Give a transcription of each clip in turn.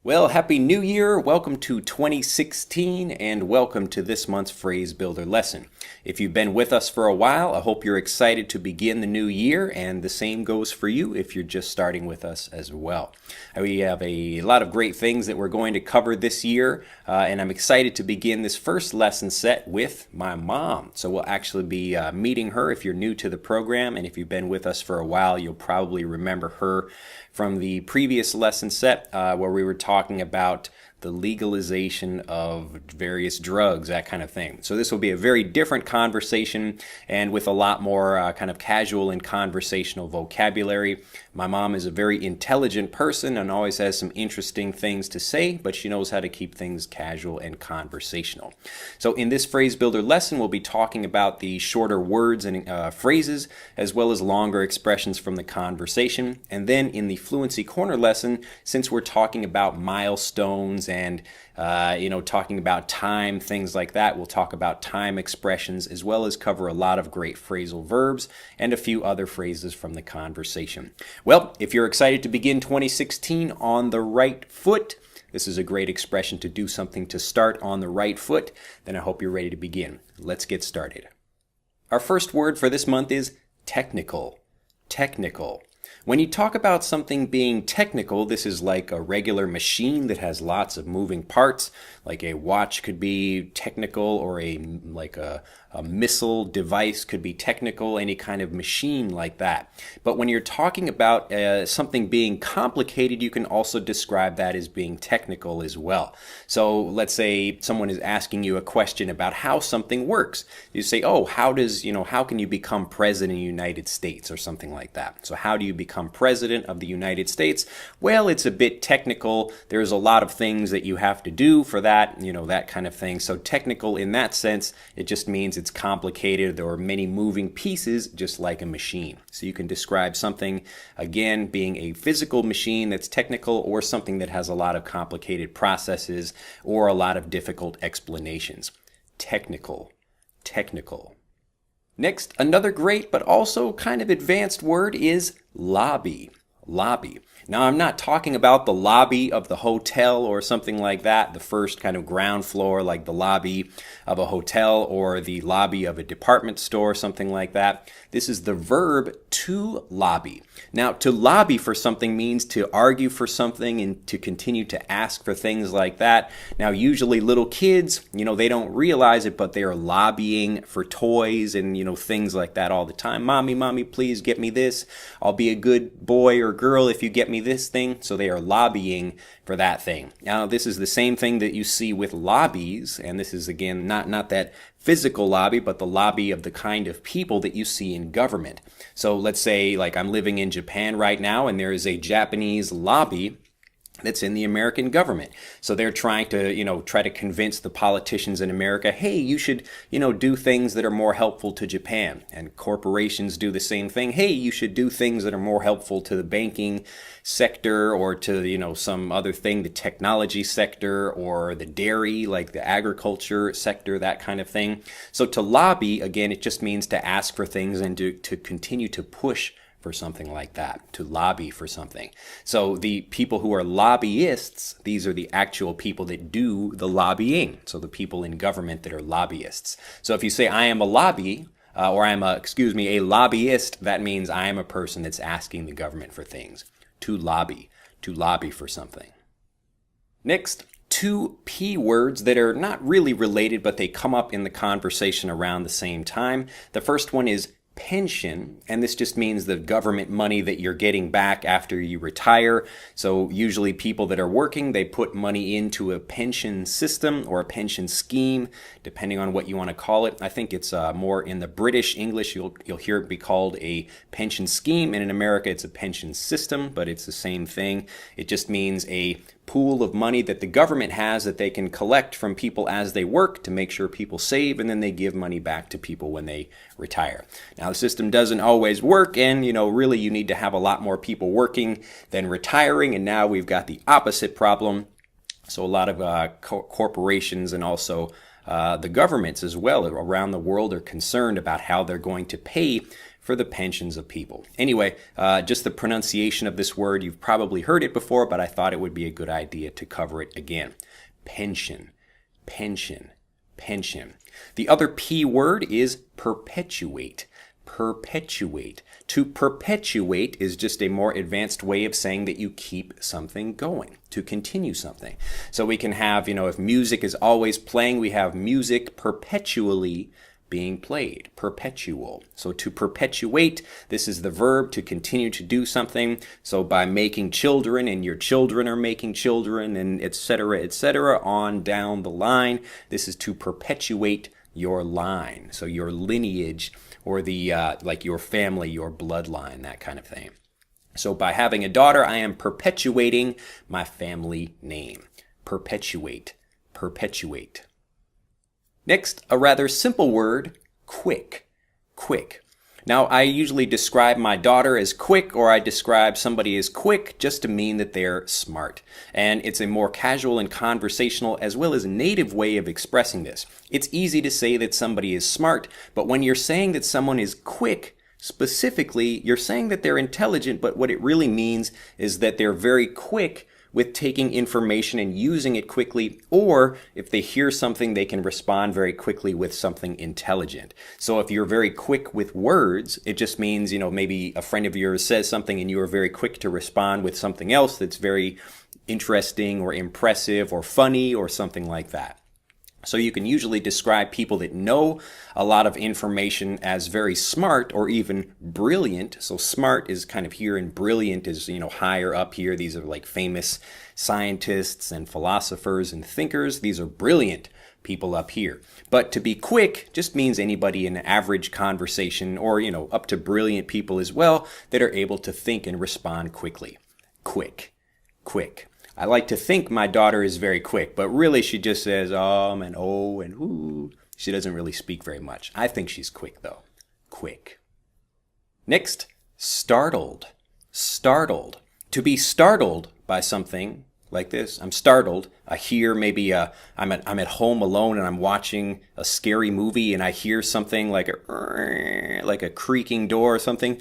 Well, Happy New Year! Welcome to 2016 and welcome to this month's Phrase Builder lesson. If you've been with us for a while, I hope you're excited to begin the new year, and the same goes for you if you're just starting with us as well. We have a lot of great things that we're going to cover this year, and I'm excited to begin this first lesson set with my mom. So we'll actually be meeting her if you're new to the program, and if you've been with us for a while, you'll probably remember her from the previous lesson set where we were talking about the legalization of various drugs, that kind of thing. So this will be a very different conversation and with a lot more kind of casual and conversational vocabulary. My mom is a very intelligent person and always has some interesting things to say, but she knows how to keep things casual and conversational. So in this phrase builder lesson, we'll be talking about the shorter words and phrases as well as longer expressions from the conversation. And then in the Fluency Corner lesson, since we're talking about milestones and talking about time, things like that, we'll talk about time expressions as well as cover a lot of great phrasal verbs and a few other phrases from the conversation. Well, if you're excited to begin 2016 on the right foot, this is a great expression to do something to start on the right foot, then I hope you're ready to begin. Let's get started. Our first word for this month is technical. Technical. When you talk about something being technical, this is like a regular machine that has lots of moving parts, like a watch could be technical, or a missile device could be technical, any kind of machine like that. But when you're talking about something being complicated, you can also describe that as being technical as well. So let's say someone is asking you a question about how something works. You say, oh, how can you become president of the United States, or something like that. So how do you become president of the United States? Well, it's a bit technical. There's a lot of things that you have to do for that, that kind of thing. So technical in that sense, it just means it's complicated. There are many moving pieces, just like a machine. So you can describe something, again, being a physical machine that's technical, or something that has a lot of complicated processes or a lot of difficult explanations. Technical. Technical. Next, another great but also kind of advanced word is lobby. Lobby. Now, I'm not talking about the lobby of the hotel or something like that, the first kind of ground floor, like the lobby of a hotel or the lobby of a department store, something like that. This is the verb to lobby. Now, to lobby for something means to argue for something and to continue to ask for things like that. Now, usually little kids, they don't realize it, but they are lobbying for toys and, things like that all the time. Mommy, please get me this. I'll be a good boy or girl if you get me this thing. So they are lobbying for that thing. Now, this is the same thing that you see with lobbies, and this is, again, not that physical lobby, but the lobby of the kind of people that you see in government. So let's say, like, I'm living in Japan right now, and there is a Japanese lobby that's in the American government. So they're trying to, try to convince the politicians in America, hey, you should, do things that are more helpful to Japan. And corporations do the same thing. Hey, you should do things that are more helpful to the banking sector, or to, some other thing, the technology sector, or the dairy, like the agriculture sector, that kind of thing. So to lobby, again, it just means to ask for things and to continue to push for something like that, to lobby for something. So the people who are lobbyists, these are the actual people that do the lobbying. So the people in government that are lobbyists. So if you say, I am a lobbyist, that means I am a person that's asking the government for things. To lobby for something. Next, two P words that are not really related, but they come up in the conversation around the same time. The first one is pension, and this just means the government money that you're getting back after you retire. So usually people that are working, they put money into a pension system or a pension scheme, depending on what you want to call it. I think it's more in the British English, you'll hear it be called a pension scheme, and in America it's a pension system, but it's the same thing. It just means a pool of money that the government has that they can collect from people as they work to make sure people save, and then they give money back to people when they retire. Now, the system doesn't always work, and really you need to have a lot more people working than retiring, and now we've got the opposite problem. So a lot of corporations and also the governments as well around the world are concerned about how they're going to pay for the pensions of people. Anyway, just the pronunciation of this word, you've probably heard it before, but I thought it would be a good idea to cover it again. Pension, pension, pension. The other P word is perpetuate. Perpetuate. To perpetuate is just a more advanced way of saying that you keep something going, to continue something. So we can have, if music is always playing, we have music perpetually being played, perpetual. So to perpetuate, this is the verb to continue to do something. So by making children, and your children are making children, and etc., on down the line, this is to perpetuate your line. So your lineage, or the like your family, your bloodline, that kind of thing. So by having a daughter, I am perpetuating my family name. Perpetuate, perpetuate. Next, a rather simple word, quick, quick. Now, I usually describe my daughter as quick, or I describe somebody as quick just to mean that they're smart. And it's a more casual and conversational as well as native way of expressing this. It's easy to say that somebody is smart, but when you're saying that someone is quick, specifically, you're saying that they're intelligent, but what it really means is that they're very quick with taking information and using it quickly, or if they hear something, they can respond very quickly with something intelligent. So if you're very quick with words, it just means, maybe a friend of yours says something and you are very quick to respond with something else that's very interesting or impressive or funny or something like that. So you can usually describe people that know a lot of information as very smart or even brilliant. So smart is kind of here and brilliant is, higher up here. These are like famous scientists and philosophers and thinkers. These are brilliant people up here. But to be quick just means anybody in an average conversation or, up to brilliant people as well that are able to think and respond quickly. Quick, quick. I like to think my daughter is very quick, but really she just says and oh and ooh. She doesn't really speak very much. I think she's quick though. Quick. Next, startled. Startled. To be startled by something like this. I'm startled. I hear maybe I'm at home alone and I'm watching a scary movie and I hear something like a creaking door or something.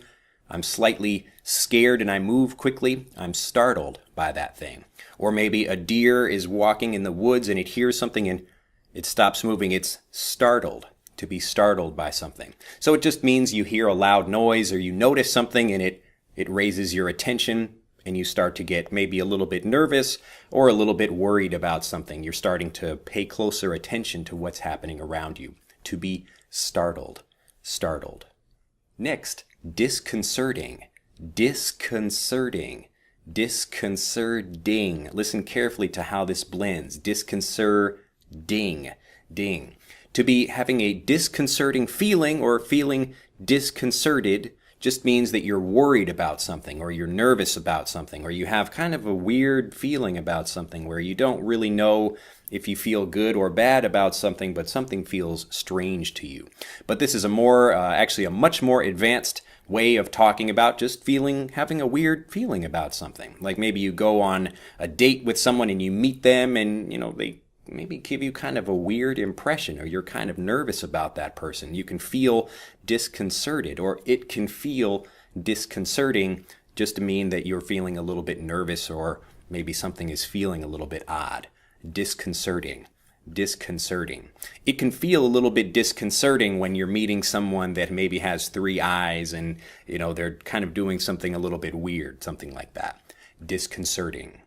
I'm slightly scared and I move quickly. I'm startled by that thing. Or maybe a deer is walking in the woods and it hears something and it stops moving. It's startled, to be startled by something. So it just means you hear a loud noise or you notice something and it raises your attention and you start to get maybe a little bit nervous or a little bit worried about something. You're starting to pay closer attention to what's happening around you. To be startled, startled. Next, disconcerting, disconcerting, disconcerting. Listen carefully to how this blends. Disconcerting, ding. To be having a disconcerting feeling or feeling disconcerted just means that you're worried about something or you're nervous about something or you have kind of a weird feeling about something where you don't really know if you feel good or bad about something, but something feels strange to you. But this is actually a much more advanced way of talking about just having a weird feeling about something. Like maybe you go on a date with someone and you meet them and, they maybe give you kind of a weird impression or you're kind of nervous about that person. You can feel disconcerted or it can feel disconcerting just to mean that you're feeling a little bit nervous or maybe something is feeling a little bit odd. Disconcerting, disconcerting. It can feel a little bit disconcerting when you're meeting someone that maybe has 3 eyes and, they're kind of doing something a little bit weird, something like that. Disconcerting.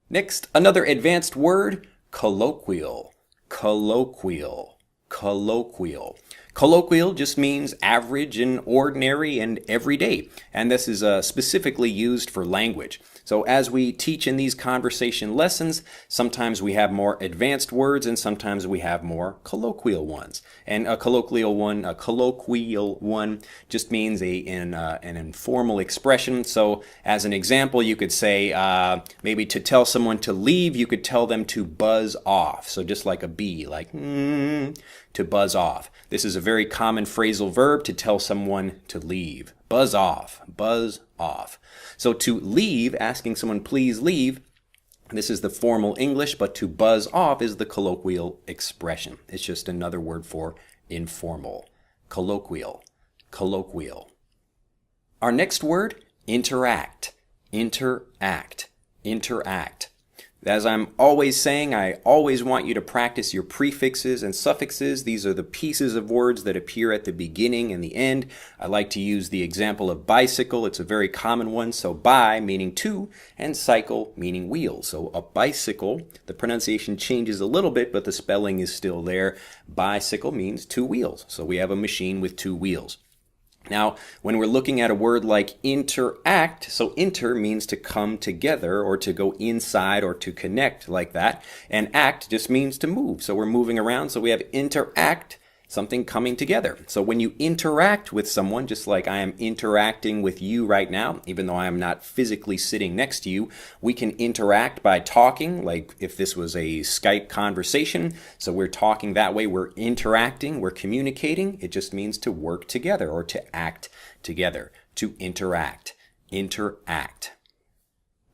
Next, another advanced word, colloquial, colloquial, colloquial. Colloquial just means average and ordinary and everyday, and this is specifically used for language. So as we teach in these conversation lessons, sometimes we have more advanced words and sometimes we have more colloquial ones. And a colloquial one just means an informal expression. So as an example, you could say maybe to tell someone to leave, you could tell them to buzz off. So just like a bee, like to buzz off. This is a very common phrasal verb to tell someone to leave. Buzz off, buzz off. So to leave, asking someone please leave, this is the formal English, but to buzz off is the colloquial expression. It's just another word for informal. Colloquial, colloquial. Our next word, interact. Interact. Interact. As I'm always saying, I always want you to practice your prefixes and suffixes. These are the pieces of words that appear at the beginning and the end. I like to use the example of bicycle. It's a very common one. So bi meaning two and cycle meaning wheels. So a bicycle, the pronunciation changes a little bit, but the spelling is still there. Bicycle means two wheels. So we have a machine with two wheels. Now, when we're looking at a word like interact, so inter means to come together or to go inside or to connect like that. And act just means to move. So we're moving around. So we have interact, something coming together. So when you interact with someone, just like I am interacting with you right now, even though I am not physically sitting next to you, we can interact by talking, like if this was a Skype conversation. So we're talking that way, we're interacting, we're communicating. It just means to work together or to act together, to interact. Interact.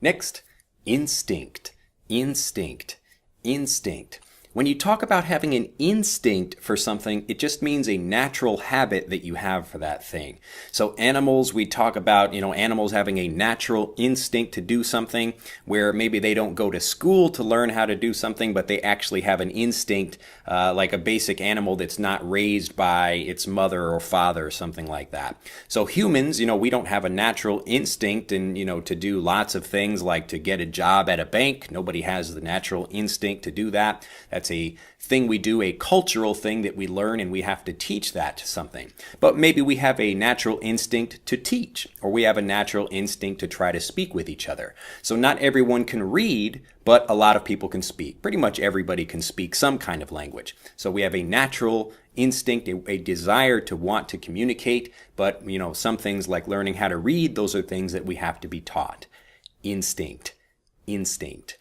Next, instinct. Instinct. Instinct. When you talk about having an instinct for something, it just means a natural habit that you have for that thing. So animals, we talk about, animals having a natural instinct to do something where maybe they don't go to school to learn how to do something, but they actually have an instinct, like a basic animal that's not raised by its mother or father or something like that. So humans, we don't have a natural instinct and, to do lots of things like to get a job at a bank. Nobody has the natural instinct to do that. That's a thing we do, a cultural thing that we learn, and we have to teach that to something. But maybe we have a natural instinct to teach, or we have a natural instinct to try to speak with each other. So not everyone can read, but a lot of people can speak. Pretty much everybody can speak some kind of language. So we have a natural instinct, a desire to want to communicate, but some things like learning how to read, those are things that we have to be taught. Instinct. Instinct.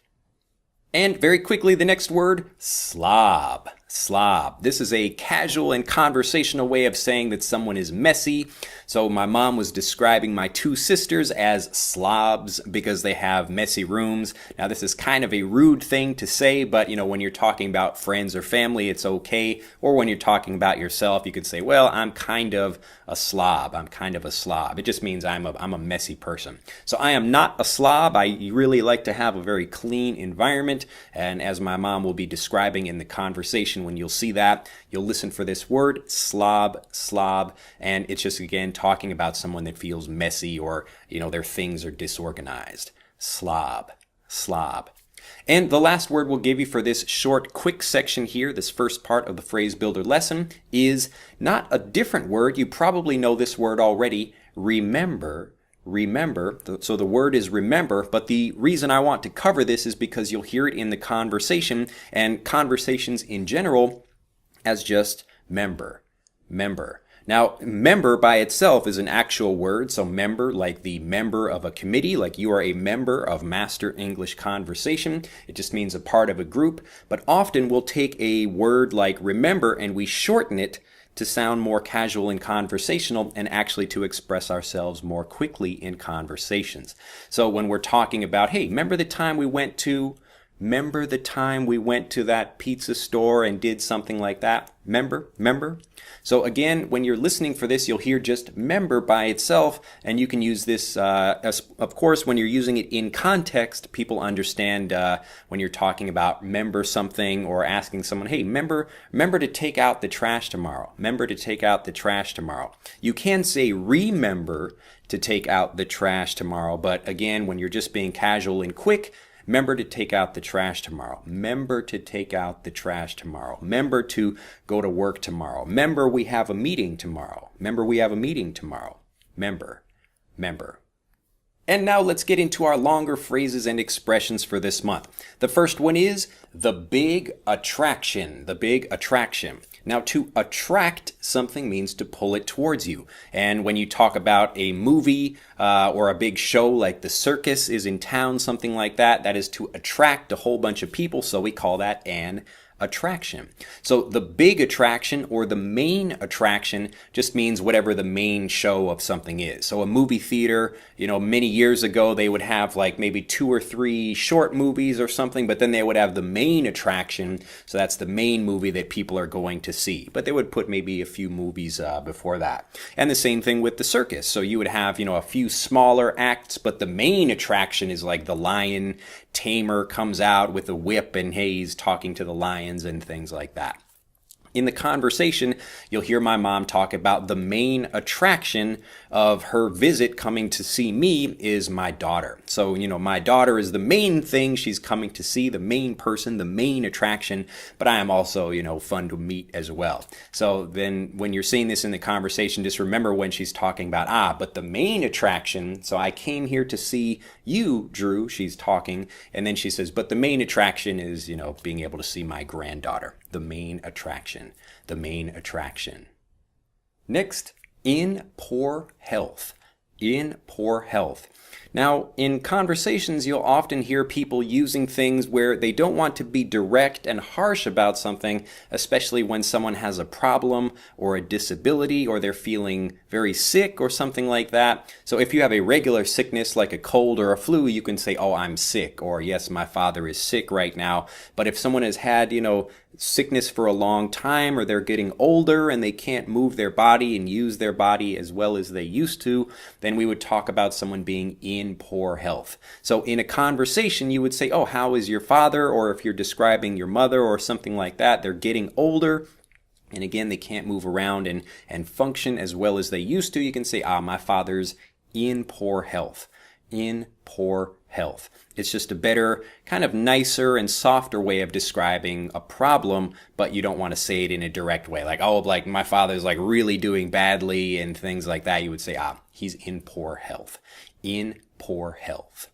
And very quickly, the next word, slob. Slob. This is a casual and conversational way of saying that someone is messy. So my mom was describing my two sisters as slobs because they have messy rooms. Now this is kind of a rude thing to say, but when you're talking about friends or family, it's okay. Or when you're talking about yourself, you could say, well, I'm kind of a slob. I'm kind of a slob. It just means I'm a messy person. So I am not a slob. I really like to have a very clean environment. And as my mom will be describing in the conversation, when you'll see that, you'll listen for this word, slob, slob, and it's just, again, talking about someone that feels messy or, their things are disorganized. Slob, slob. And the last word we'll give you for this short, quick section here, this first part of the phrase builder lesson, is not a different word. You probably know this word already, remember. Remember, so the word is remember, but the reason I want to cover this is because you'll hear it in the conversation and conversations in general as just member, member. Now, member by itself is an actual word, so member like the member of a committee, like you are a member of Master English Conversation. It just means a part of a group, but often we'll take a word like remember and we shorten it to sound more casual and conversational and actually to express ourselves more quickly in conversations. So when we're talking about, hey, remember the time we went to that pizza store and did something like that? Remember? So again, when you're listening for this, you'll hear just member by itself, and you can use this, of course, when you're using it in context, people understand when you're talking about remember something or asking someone, hey, remember to take out the trash tomorrow. Remember to take out the trash tomorrow. You can say remember to take out the trash tomorrow, but again, when you're just being casual and quick, remember to take out the trash tomorrow. Remember to take out the trash tomorrow. Remember to go to work tomorrow. Remember we have a meeting tomorrow. Remember we have a meeting tomorrow. Member. And now let's get into our longer phrases and expressions for this month. The first one is the big attraction. The big attraction. Now, to attract something means to pull it towards you. And when you talk about a movie or a big show like the circus is in town, something like that, that is to attract a whole bunch of people. So we call that an attraction. So the big attraction or the main attraction just means whatever the main show of something is. So a movie theater, many years ago they would have like maybe 2 or 3 short movies or something, but then they would have the main attraction. So that's the main movie that people are going to see. But they would put maybe a few movies before that. And the same thing with the circus. So you would have, a few smaller acts, but the main attraction is like the lion tamer comes out with a whip and hey, he's talking to the lions and things like that. In the conversation, you'll hear my mom talk about the main attraction of her visit coming to see me is my daughter. So, my daughter is the main thing she's coming to see, the main person, the main attraction, but I am also, fun to meet as well. So then when you're seeing this in the conversation, just remember when she's talking about, but the main attraction, so I came here to see you, Drew, she's talking, and then she says, but the main attraction is, being able to see my granddaughter. The main attraction. The main attraction. Next, in poor health. In poor health. Now, in conversations, you'll often hear people using things where they don't want to be direct and harsh about something, especially when someone has a problem or a disability or they're feeling very sick or something like that. So if you have a regular sickness like a cold or a flu, you can say, oh, I'm sick, or yes, my father is sick right now. But if someone has had, sickness for a long time or they're getting older and they can't move their body and use their body as well as they used to, then we would talk about someone being in poor health. So in a conversation, you would say, oh, how is your father? Or if you're describing your mother or something like that, they're getting older. And again, they can't move around and function as well as they used to. You can say, my father's in poor health. In poor health. It's just a better, kind of nicer and softer way of describing a problem, but you don't want to say it in a direct way. Like my father's like really doing badly and things like that. You would say, he's in poor health. In poor health.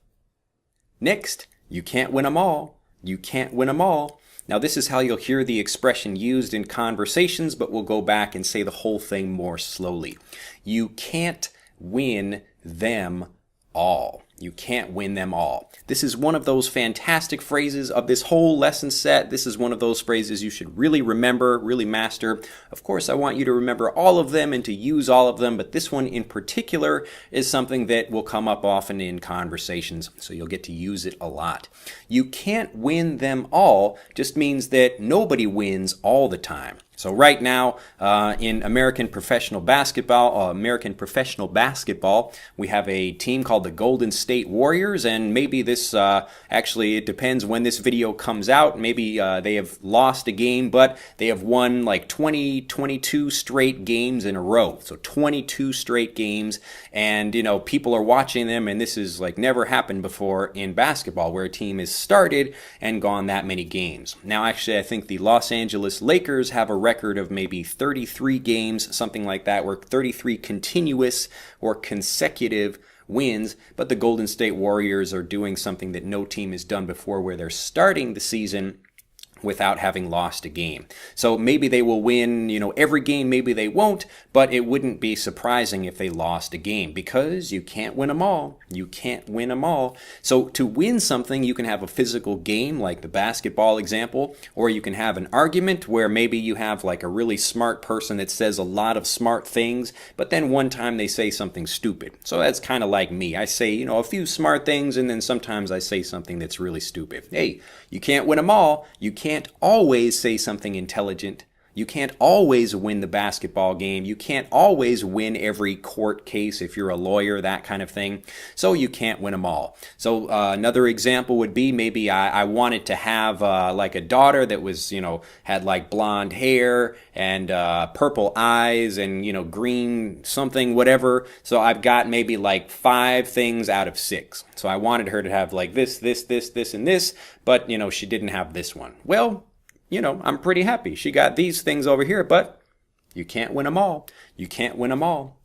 Next, you can't win them all. You can't win them all. Now this is how you'll hear the expression used in conversations, but we'll go back and say the whole thing more slowly. You can't win them all. You can't win them all. This is one of those fantastic phrases of this whole lesson set. This is one of those phrases you should really remember, really master. Of course, I want you to remember all of them and to use all of them, but this one in particular is something that will come up often in conversations, so you'll get to use it a lot. You can't win them all just means that nobody wins all the time. So right now, in American professional basketball, we have a team called the Golden State Warriors, and maybe this, actually, it depends when this video comes out. Maybe they have lost a game, but they have won like 22 straight games in a row. So 22 straight games, and, people are watching them, and this is like never happened before in basketball, where a team has started and gone that many games. Now, actually, I think the Los Angeles Lakers have a record of maybe 33 games, something like that, where 33 continuous or consecutive wins, but the Golden State Warriors are doing something that no team has done before, where they're starting the season without having lost a game. So maybe they will win, every game, maybe they won't, but it wouldn't be surprising if they lost a game, because you can't win them all. You can't win them all. So to win something, you can have a physical game like the basketball example, or you can have an argument where maybe you have like a really smart person that says a lot of smart things, but then one time they say something stupid. So that's kind of like me. I say, a few smart things, and then sometimes I say something that's really stupid. Hey, you can't win them all. You can't always say something intelligent. You can't always win the basketball game. You can't always win every court case if you're a lawyer, that kind of thing. So you can't win them all. So another example would be maybe I wanted to have like a daughter that was, had like blonde hair and purple eyes and, green something, whatever. So I've got maybe like 5 things out of 6. So I wanted her to have like this, and this, but, she didn't have this one. Well, I'm pretty happy. She got these things over here, but you can't win them all. You can't win them all.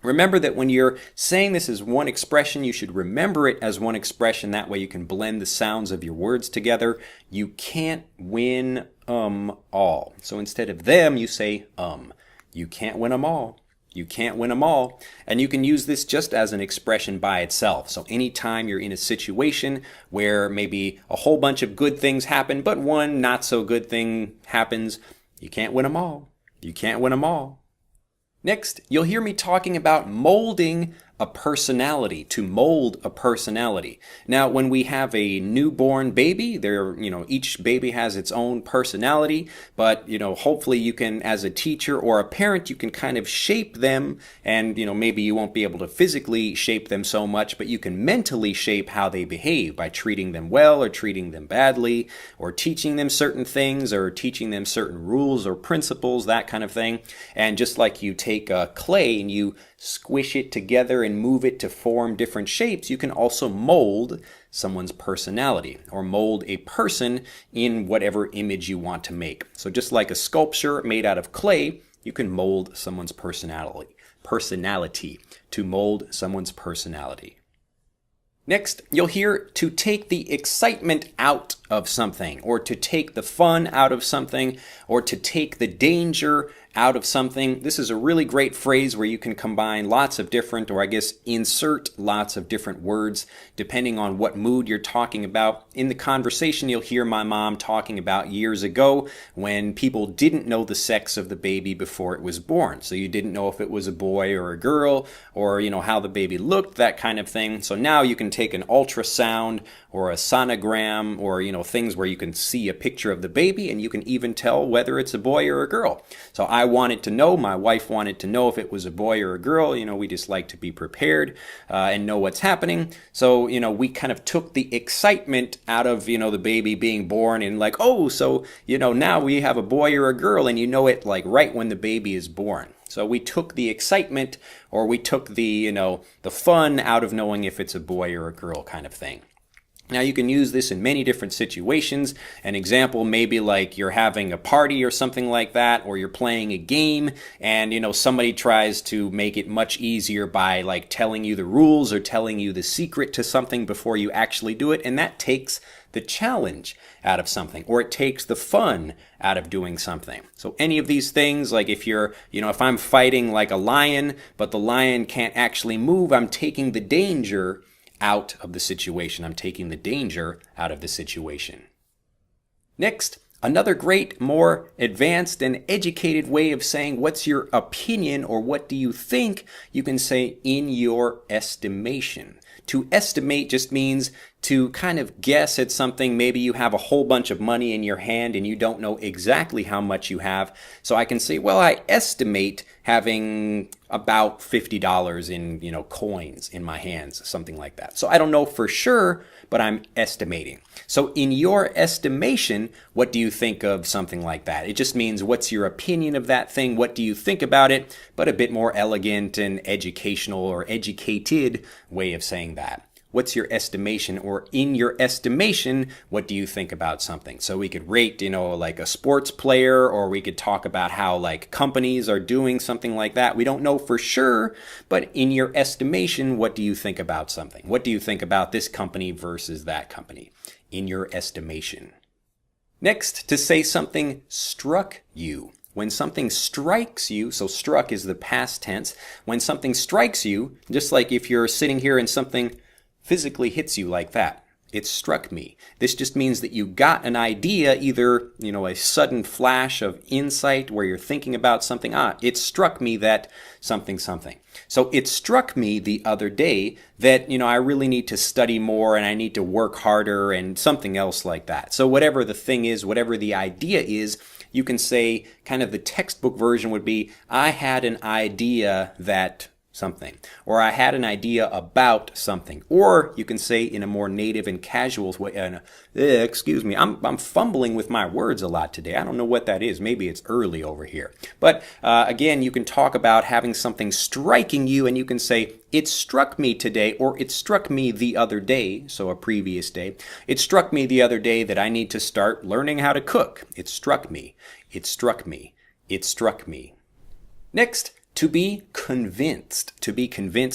Remember that when you're saying this as one expression, you should remember it as one expression. That way you can blend the sounds of your words together. You can't win all. So instead of them, you say You can't win them all. You can't win them all. And you can use this just as an expression by itself. So anytime you're in a situation where maybe a whole bunch of good things happen, but one not so good thing happens, you can't win them all. You can't win them all. Next, you'll hear me talking about molding a personality, to mold a personality. Now, when we have a newborn baby, each baby has its own personality, but, hopefully you can, as a teacher or a parent, you can kind of shape them, and, maybe you won't be able to physically shape them so much, but you can mentally shape how they behave by treating them well or treating them badly, or teaching them certain things, or teaching them certain rules or principles, that kind of thing. And just like you take clay and you squish it together and move it to form different shapes, you can also mold someone's personality or mold a person in whatever image you want to make. So just like a sculpture made out of clay, you can mold someone's personality to mold someone's personality. Next, you'll hear to take the excitement out of something, or to take the fun out of something, or to take the danger out of something. This is a really great phrase where you can combine lots of different, or I guess insert lots of different words depending on what mood you're talking about. In the conversation, you'll hear my mom talking about years ago when people didn't know the sex of the baby before it was born. So you didn't know if it was a boy or a girl, or how the baby looked, that kind of thing. So now you can take an ultrasound or a sonogram, or things where you can see a picture of the baby and you can even tell whether it's a boy or a girl. So I wanted to know, my wife wanted to know if it was a boy or a girl. We just like to be prepared and know what's happening. So, we kind of took the excitement out of, the baby being born, and like, oh, so, now we have a boy or a girl, and it like right when the baby is born. So we took the excitement, or we took the, the fun out of knowing if it's a boy or a girl kind of thing. Now you can use this in many different situations. An example may be like you're having a party or something like that, or you're playing a game and somebody tries to make it much easier by like telling you the rules or telling you the secret to something before you actually do it, and that takes the challenge out of something, or it takes the fun out of doing something. So any of these things, like if you're, if I'm fighting like a lion, but the lion can't actually move, I'm taking the danger out of the situation. I'm taking the danger out of the situation. Next, another great, more advanced and educated way of saying what's your opinion or what do you think, you can say in your estimation. To estimate just means to kind of guess at something. Maybe you have a whole bunch of money in your hand and you don't know exactly how much you have. So I can say, well, I estimate having about $50 in, coins in my hands, something like that. So I don't know for sure, but I'm estimating. So in your estimation, what do you think of something like that? It just means what's your opinion of that thing? What do you think about it? But a bit more elegant and educational or educated way of saying that. What's your estimation, or in your estimation, what do you think about something? So we could rate, like a sports player, or we could talk about how like companies are doing something like that. We don't know for sure, but in your estimation, what do you think about something? What do you think about this company versus that company? In your estimation. Next, to say something struck you. When something strikes you, so struck is the past tense. When something strikes you, just like if you're sitting here and something physically hits you like that. It struck me. This just means that you got an idea, either, a sudden flash of insight where you're thinking about something. It struck me that something. So it struck me the other day that, I really need to study more and I need to work harder and something else like that. So whatever the thing is, whatever the idea is, you can say kind of the textbook version would be, I had an idea that something, or I had an idea about something, or you can say in a more native and casual way, excuse me, I'm fumbling with my words a lot today. I don't know what that is. Maybe it's early over here. But again, you can talk about having something striking you, and you can say, it struck me today, or it struck me the other day, so a previous day. It struck me the other day that I need to start learning how to cook. It struck me. It struck me. It struck me. Next, to be convinced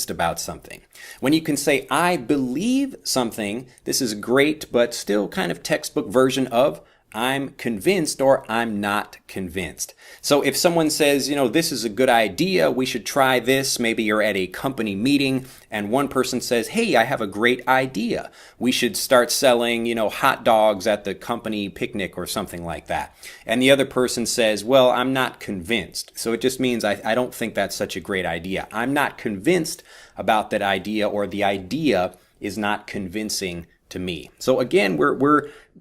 about something. When you can say, I believe something, this is a great but still kind of textbook version of I'm convinced or I'm not convinced. So if someone says, this is a good idea, we should try this, maybe you're at a company meeting and one person says, hey, I have a great idea. We should start selling, hot dogs at the company picnic or something like that. And the other person says, well, I'm not convinced. So it just means I don't think that's such a great idea. I'm not convinced about that idea, or the idea is not convincing to me. So again,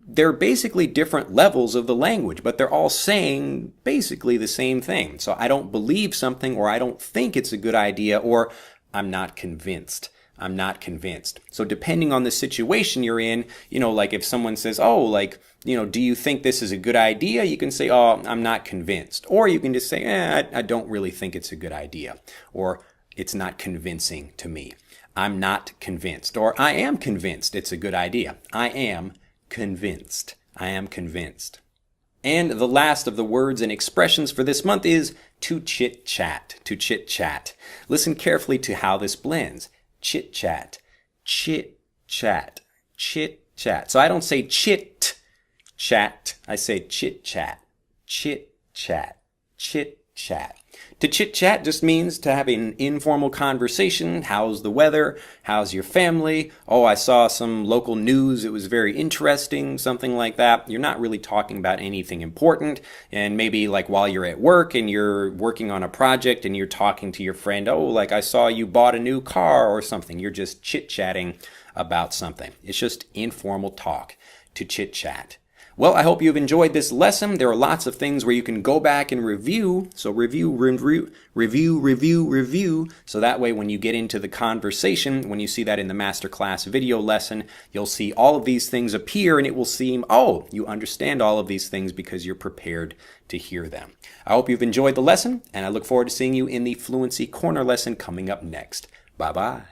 they're basically different levels of the language, but they're all saying basically the same thing. So I don't believe something, or I don't think it's a good idea, or I'm not convinced. I'm not convinced. So depending on the situation you're in, like if someone says, do you think this is a good idea? You can say, oh, I'm not convinced. Or you can just say, I don't really think it's a good idea. Or it's not convincing to me. I'm not convinced. Or I am convinced it's a good idea. I am convinced. I am convinced. And the last of the words and expressions for this month is to chit-chat. To chit-chat. Listen carefully to how this blends. Chit-chat. Chit-chat. Chit-chat. So I don't say chit-chat. I say chit-chat. Chit-chat. Chit-chat. To chit-chat just means to have an informal conversation. How's the weather? How's your family? Oh, I saw some local news. It was very interesting, something like that. You're not really talking about anything important. And maybe like while you're at work and you're working on a project and you're talking to your friend, oh, like I saw you bought a new car or something. You're just chit-chatting about something. It's just informal talk. To chit-chat. Well, I hope you've enjoyed this lesson. There are lots of things where you can go back and review. So review. So that way when you get into the conversation, when you see that in the masterclass video lesson, you'll see all of these things appear and it will seem, oh, you understand all of these things because you're prepared to hear them. I hope you've enjoyed the lesson, and I look forward to seeing you in the Fluency Corner lesson coming up next. Bye-bye.